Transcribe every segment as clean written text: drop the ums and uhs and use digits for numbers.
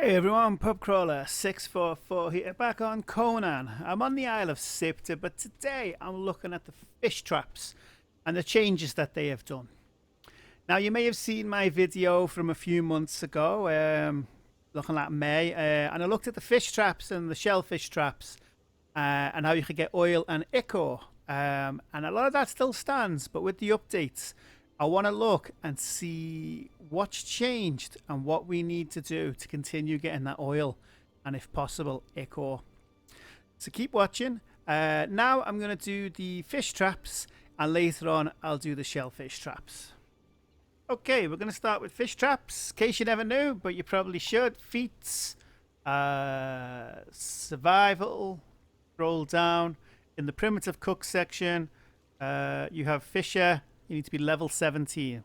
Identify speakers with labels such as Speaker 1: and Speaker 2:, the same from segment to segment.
Speaker 1: Hey everyone, Pubcrawler644 here, back on Conan. I'm on the Isle of Sipta, but today I'm looking at the fish traps and the changes that they have done. Now, you may have seen my video from a few months ago, looking at May, and I looked at the fish traps and the shellfish traps and how you could get oil and ichor. And a lot of that still stands, but with the updates, I want to look and see what's changed and what we need to do to continue getting that oil and, if possible, ichor. So keep watching. Now I'm going to do the fish traps, and later on I'll do the shellfish traps. Okay, we're going to start with fish traps. In case you never knew, but you probably should. Feats, survival, scroll down. In the primitive cook section, you have fisher. You need to be level 17.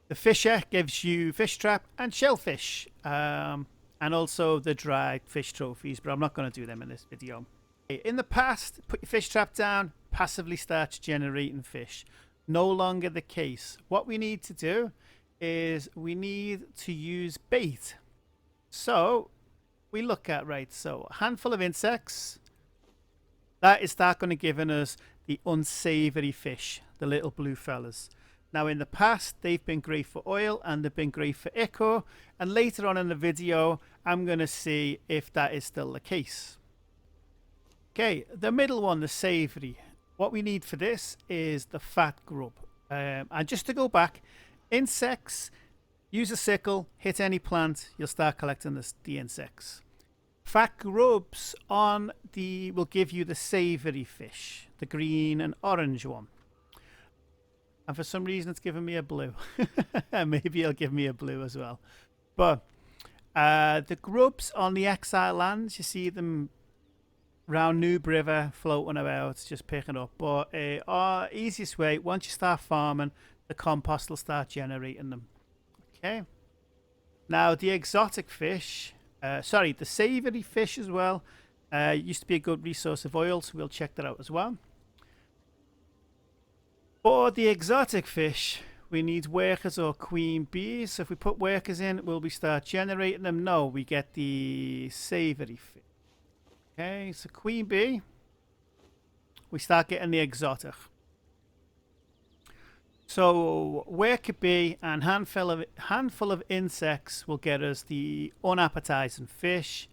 Speaker 1: The fisher gives you fish trap and shellfish, and also the dried fish trophies, but I'm not going to do them in this video. In the past, put your fish trap down, passively starts generating fish. No longer the case. What we need to do is we need to use bait. So we look at, right, so a handful of insects. That is going to give us the unsavory fish, the little blue fellas. Now, in the past, they've been great for oil and they've been great for ichor. And later on in the video, I'm going to see if that is still the case. Okay, the middle one, the savory. What we need for this is the fat grub. And just to go back, insects, use a sickle, hit any plant, you'll start collecting the insects. Fat grubs will give you the savoury fish, the green and orange one. And for some reason it's giving me a blue. Maybe it'll give me a blue as well. But the grubs on the exile lands, you see them around Noob River floating about, just picking up. But our easiest way, once you start farming, the compost will start generating them. Okay. Now the exotic fish... the savoury fish as well. Used to be a good resource of oil, so we'll check that out as well. For the exotic fish, we need workers or queen bees. So if we put workers in, will we start generating them? No, we get the savoury fish. Okay, so queen bee, we start getting the exotic. So worker bee and handful of insects will get us the unappetizing fish.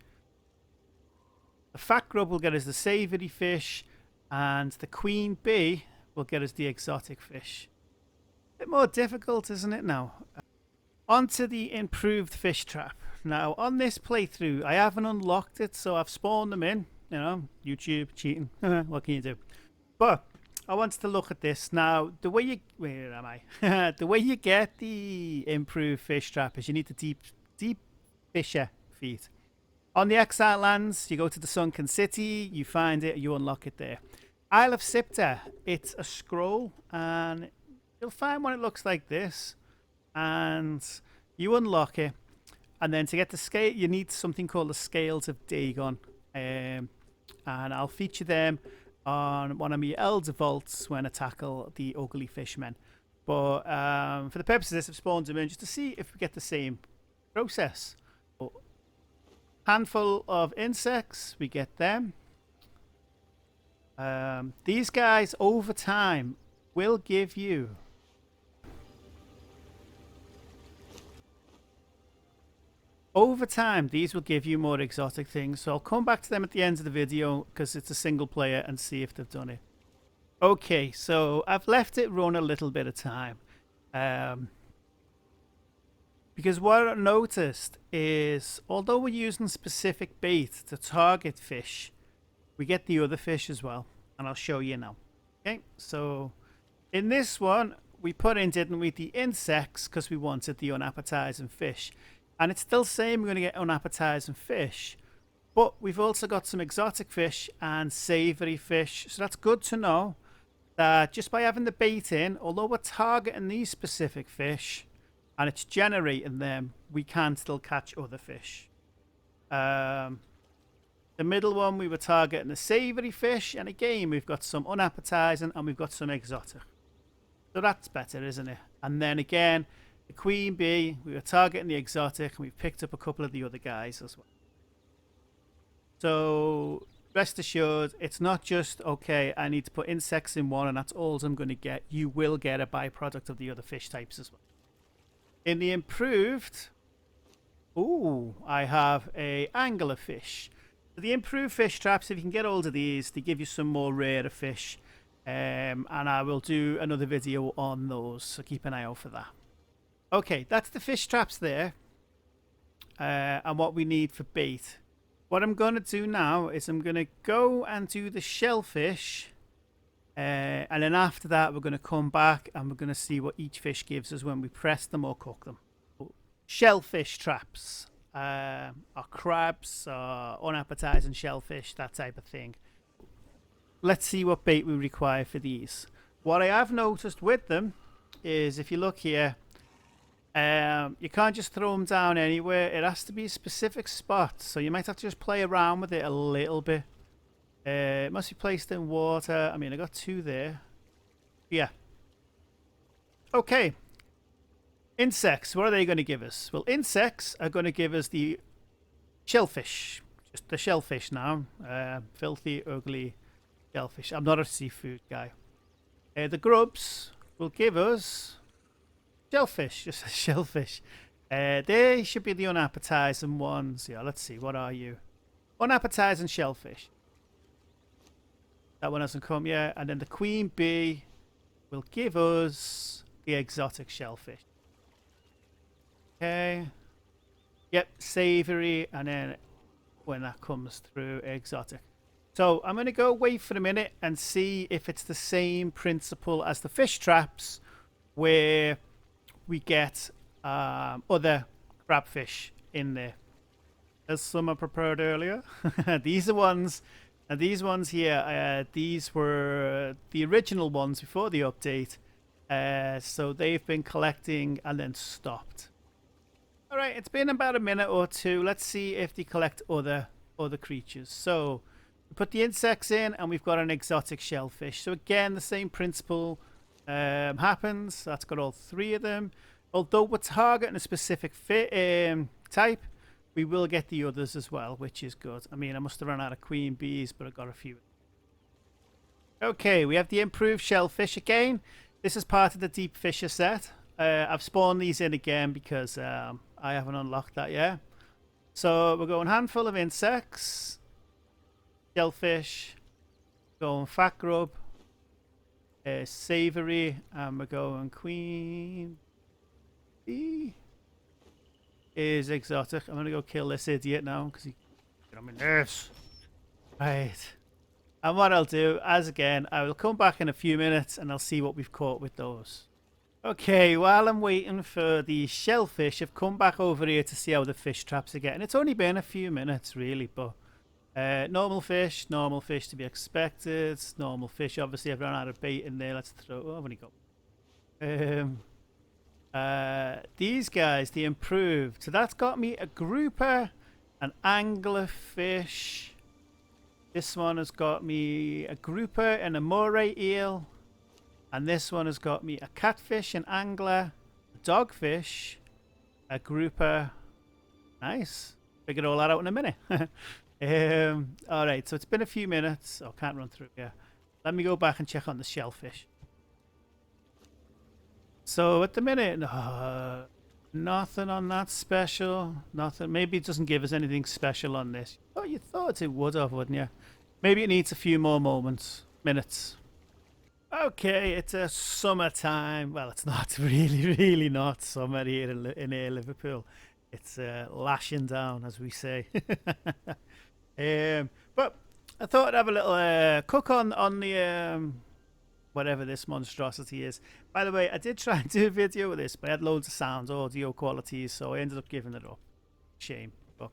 Speaker 1: The fat grub will get us the savoury fish, and the queen bee will get us the exotic fish. A bit more difficult, isn't it now? On to the improved fish trap. Now, on this playthrough, I haven't unlocked it, so I've spawned them in. You know, YouTube cheating. What can you do? But I wanted to look at this. Now, the way you... Where am I? The way you get the improved fish trap is you need the deep fisher feet. On the exile lands, you go to the sunken city, you find it, you unlock it there. Isle of Sipta, it's a scroll, and you'll find one that looks like this. And you unlock it. And then to get the scale, you need something called the Scales of Dagon. And I'll feature them on one of my Elder Vaults when I tackle the ugly fishmen. But for the purposes of this, I've spawned them in just to see if we get the same process. Handful of insects, we get them. These guys, over time, will give you... Over time, these will give you more exotic things. So I'll come back to them at the end of the video because it's a single player and see if they've done it. Okay, so I've left it run a little bit of time. Because what I noticed is, although we're using specific bait to target fish, we get the other fish as well. And I'll show you now. Okay, so in this one, we put in, didn't we, the insects because we wanted the unappetizing fish. And it's still saying we're going to get unappetizing fish. But we've also got some exotic fish and savoury fish. So that's good to know that just by having the bait in, although we're targeting these specific fish and it's generating them, we can still catch other fish. The middle one, we were targeting the savoury fish. And again, we've got some unappetizing and we've got some exotic. So that's better, isn't it? And then again, the queen bee, we were targeting the exotic, and we've picked up a couple of the other guys as well. So rest assured, it's not just, okay, I need to put insects in one and that's all I'm going to get. You will get a byproduct of the other fish types as well. In the improved, I have a anglerfish. The improved fish traps, if you can get hold of these, they give you some more rarer fish. And I will do another video on those, so keep an eye out for that. Okay, that's the fish traps there. And what we need for bait. What I'm going to do now is I'm going to go and do the shellfish. And then after that, we're going to come back and we're going to see what each fish gives us when we press them or cook them. Shellfish traps. Or crabs, or unappetizing shellfish, that type of thing. Let's see what bait we require for these. What I have noticed with them is, if you look here, you can't just throw them down anywhere. It has to be a specific spot, so you might have to just play around with it a little bit. It must be placed in water. I mean, I got 2 there. Yeah. Okay. Insects, what are they going to give us? Well, insects are going to give us the shellfish. Just the shellfish now. Filthy, ugly shellfish. I'm not a seafood guy. The grubs will give us shellfish. Just a shellfish. They should be the unappetizing ones. Yeah, let's see. What are you? Unappetizing shellfish. That one hasn't come yet. And then the queen bee will give us the exotic shellfish. Okay. Yep, savory, and then when that comes through, exotic. So I'm going to go wait for a minute and see if it's the same principle as the fish traps, where we get other crabfish in there. As some I prepared earlier. These are ones, and these ones here, these were the original ones before the update. So they've been collecting and then stopped. All right, it's been about a minute or two. Let's see if they collect other creatures. So we put the insects in, and we've got an exotic shellfish. So again, the same principle happens. That's got all 3 of them. Although we're targeting a specific type, we will get the others as well, which is good. I mean, I must have run out of queen bees, but I got a few. Okay, we have the improved shellfish again. This is part of the deep fisher set. I've spawned these in again because I haven't unlocked that yet. So we're going handful of insects, shellfish, going fat grub, savory, and we're going queen bee is exotic. I'm going to go kill this idiot now because he got on my nerves. Right. And what I'll do, as again, I will come back in a few minutes and I'll see what we've caught with those. Okay, while I'm waiting for the shellfish, I've come back over here to see how the fish traps are getting. It's only been a few minutes, really, but normal fish to be expected. Normal fish, obviously, I've run out of bait in there. Let's throw. Oh, I've only got. These guys, the improved. So that's got me a grouper, an anglerfish. This one has got me a grouper and a moray eel. And this one has got me a catfish, an angler, a dogfish, a grouper. Nice. Figured all that out in a minute. All right, so it's been a few minutes. Oh, can't run through here. Let me go back and check on the shellfish. So at the minute, nothing on that special. Nothing. Maybe it doesn't give us anything special on this. Oh, you thought it would have, wouldn't you? Maybe it needs a few more minutes. Okay, it's a summertime. Well, it's not really not summer here in Liverpool. It's lashing down, as we say. But I thought I'd have a little cook on the whatever this monstrosity is. By the way, I did try and do a video with this, but I had loads of sound, audio qualities, so I ended up giving it up. Shame. But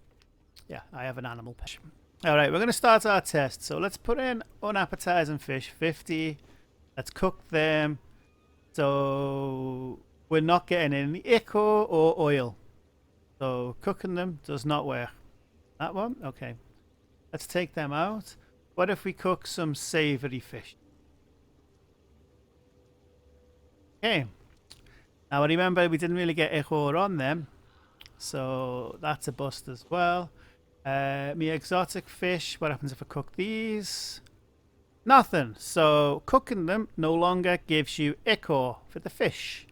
Speaker 1: yeah, I have an animal pet. All right, we're going to start our test. So let's put in unappetizing fish, 50. Let's cook them. So we're not getting any ichor or oil. So cooking them does not work. That one? Okay. Let's take them out. What if we cook some savory fish? Okay. Now I remember we didn't really get ichor on them, so that's a bust as well. Me exotic fish, what happens if I cook these? Nothing. So cooking them no longer gives you ichor for the fish.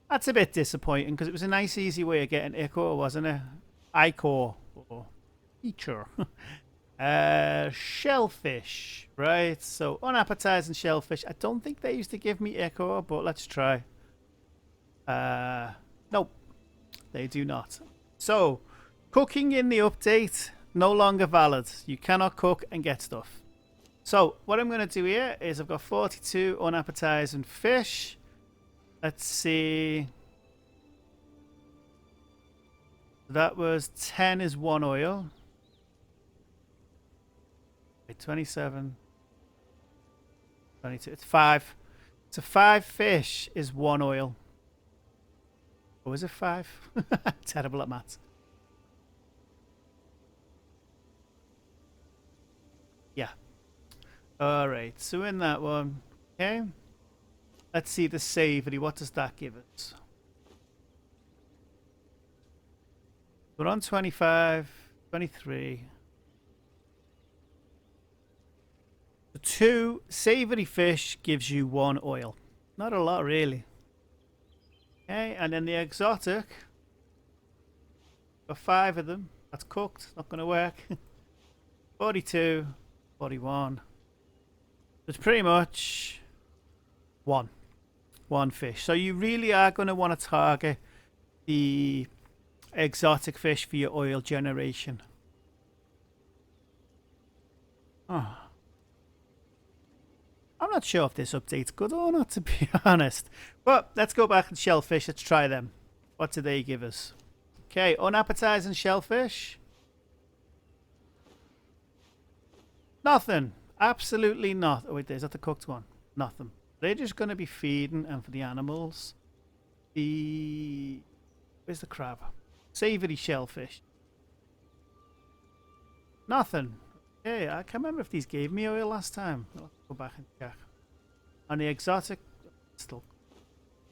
Speaker 1: That's a bit disappointing because it was a nice easy way of getting ichor, wasn't it? Ichor or Ichor. Shellfish, right? So unappetizing shellfish. I don't think they used to give me ichor, but let's try. Nope, they do not. So cooking in the update no longer valid. You cannot cook and get stuff. So what I'm going to do here is I've got 42 unappetizing fish. Let's see. That was 10 is 1 oil. 27, 22. It's 5. So 5 fish is 1 oil. Or is it 5? Terrible at maths. Yeah. All right. So in that one, okay. Let's see the savory. What does that give us? We're on 25, 23. 2 savory fish gives you 1 oil. Not a lot, really. Okay, and then the exotic. Got 5 of them. That's cooked. Not going to work. 42, 41. It's pretty much 1 fish. So you really are going to want to target the exotic fish for your oil generation. Oh. I'm not sure if this update's good or not, to be honest. But let's go back and shellfish. Let's try them. What do they give us? Okay, unappetizing shellfish. Nothing. Absolutely not. Oh wait, is that the cooked one? Nothing. They're just going to be feeding, and for the animals, where's the crab? Savory shellfish. Nothing. Okay, I can't remember if these gave me oil last time. I'll go back and check. On the exotic, still,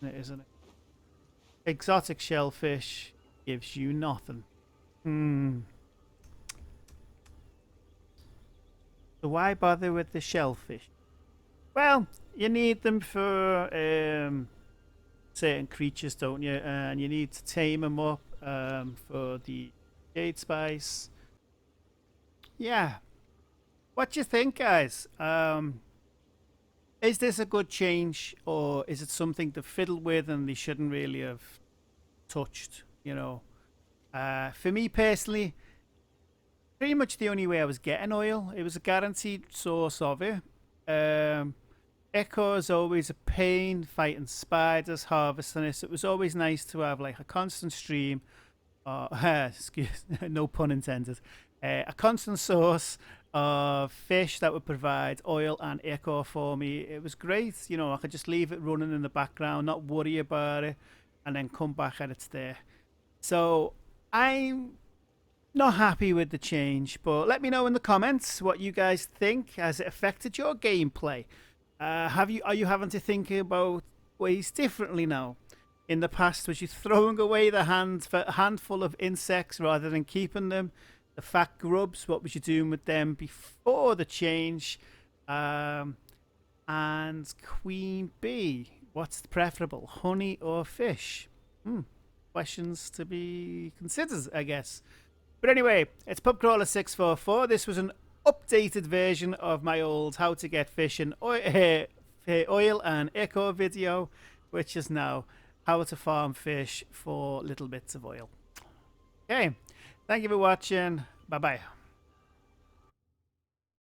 Speaker 1: it isn't it? Exotic shellfish gives you nothing. So why bother with the shellfish? Well, you need them for certain creatures, don't you? And you need to tame them up for the jade spice. Yeah. What do you think, guys? Is this a good change, or is it something to fiddle with and they shouldn't really have touched? You know, for me personally, pretty much the only way I was getting oil. It was a guaranteed source of it. Ichor is always a pain fighting spiders, harvesting it. So it was always nice to have like a constant stream, excuse, no pun intended, a constant source of fish that would provide oil and ichor for me. It was great. You know, I could just leave it running in the background, not worry about it, and then come back and it's there. So I'm not happy with the change, but let me know in the comments what you guys think. Has it affected your gameplay? Are you having to think about ways differently now? In the past, was you throwing away the handful of insects rather than keeping them? The fat grubs, what was you doing with them before the change? And Queen Bee, what's preferable, honey or fish? Questions to be considered, I guess. But anyway, it's PubCrawler644. This was an updated version of my old how to get fish and oil and ichor video, which is now how to farm fish for little bits of oil. Okay, thank you for watching. Bye bye.